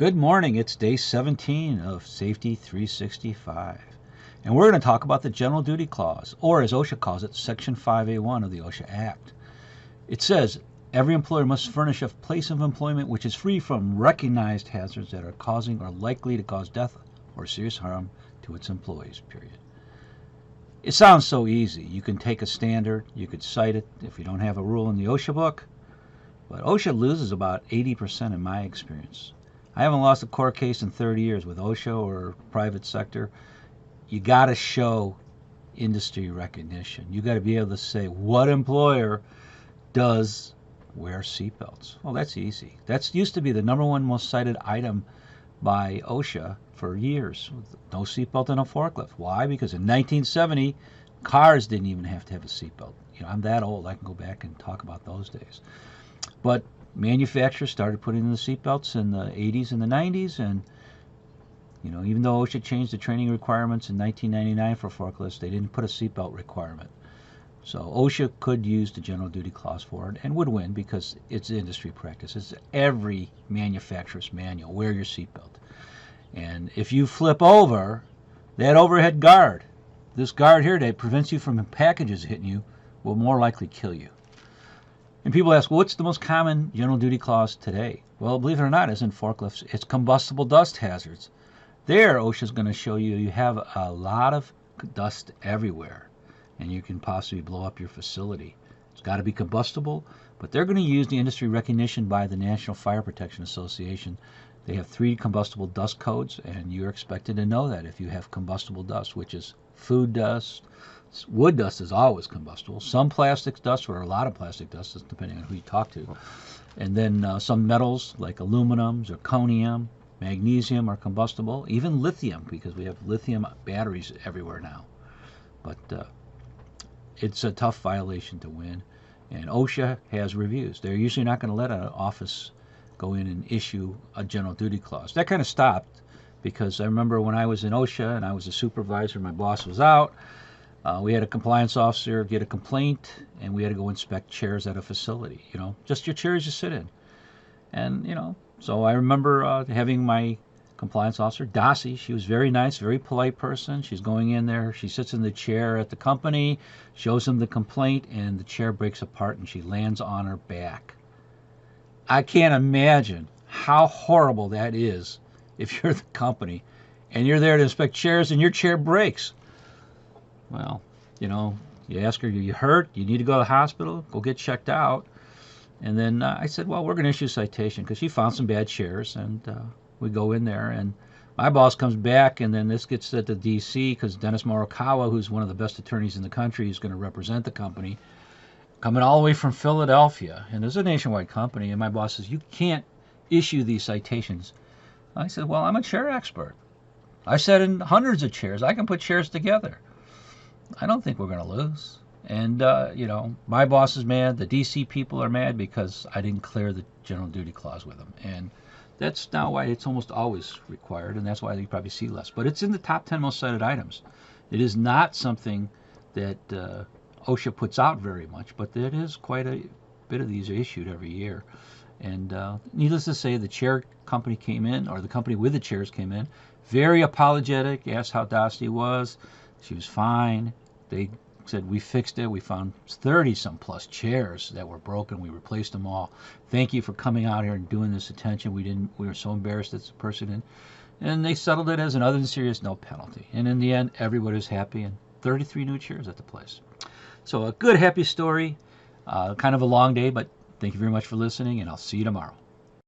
Good morning. It's day 17 of Safety 365. And we're going to talk about the General Duty Clause, or as OSHA calls it, Section 5A1 of the OSHA Act. It says, every employer must furnish a place of employment which is free from recognized hazards that are causing or likely to cause death or serious harm to its employees, period. It sounds so easy. You can take a standard, you could cite it if you don't have a rule in the OSHA book, but OSHA loses about 80% in my experience. I haven't lost a court case in 30 years with OSHA or private sector. You got to show industry recognition. You got to be able to say what employer does wear seatbelts. Well, that's easy. That's used to be the number one most cited item by OSHA for years. No seatbelt in a forklift. Why? Because in 1970, cars didn't even have to have a seatbelt. You know, I'm that old. I can go back and talk about those days. But manufacturers started putting in the seatbelts in the 80s and the 90s, and even though OSHA changed the training requirements in 1999 for forklifts, they didn't put a seatbelt requirement. So OSHA could use the General Duty Clause for it and would win because it's industry practice. It's every manufacturer's manual. Wear your seatbelt. And if you flip over, that overhead guard, this guard here that prevents you from packages hitting you, will more likely kill you. And people ask, well, what's the most common General Duty Clause today? Well, believe it or not, it's in forklifts. It's combustible dust hazards. There, OSHA's going to show you have a lot of dust everywhere, and you can possibly blow up your facility. It's got to be combustible, but they're going to use the industry recognition by the National Fire Protection Association. They have 3 combustible dust codes, and you're expected to know that if you have combustible dust, which is food dust. Wood dust is always combustible. Some plastic dust, or a lot of plastic dust, depending on who you talk to. And then some metals like aluminum, zirconium, magnesium are combustible. Even lithium, because we have lithium batteries everywhere now. But it's a tough violation to win. And OSHA has reviews. They're usually not going to let an office go in and issue a General Duty Clause. That kind of stopped because I remember when I was in OSHA and I was a supervisor, my boss was out. We had a compliance officer get a complaint, and we had to go inspect chairs at a facility, just your chairs you sit in. And, so I remember having my compliance officer, Dossie. She was very nice, very polite person. She's going in there. She sits in the chair at the company, shows him the complaint, and the chair breaks apart, and she lands on her back. I can't imagine how horrible that is if you're the company, and you're there to inspect chairs, and your chair breaks. Well, you ask her, you hurt? You need to go to the hospital? Go get checked out. And then I said, well, we're going to issue a citation because she found some bad chairs. And we go in there, and my boss comes back, and then this gets sent to D.C. because Dennis Morikawa, who's one of the best attorneys in the country, is going to represent the company, coming all the way from Philadelphia. And there's a nationwide company, and my boss says, you can't issue these citations. I said, well, I'm a chair expert. I sat in hundreds of chairs. I can put chairs together. I don't think we're going to lose. And, my boss is mad. The D.C. people are mad because I didn't clear the General Duty Clause with them. And that's now why it's almost always required, and that's why you probably see less. But it's in the top 10 most cited items. It is not something that OSHA puts out very much, but there is quite a bit of these are issued every year. And needless to say, the chair company came in, or the company with the chairs came in, very apologetic, asked how Dossie was. She was fine. They said, we fixed it. We found 30-some plus chairs that were broken. We replaced them all. Thank you for coming out here and doing this attention. We were so embarrassed that the person didn't. And they settled it as an other than serious, no penalty. And in the end, everybody was happy, and 33 new chairs at the place. So a good, happy story. Kind of a long day, but thank you very much for listening, and I'll see you tomorrow.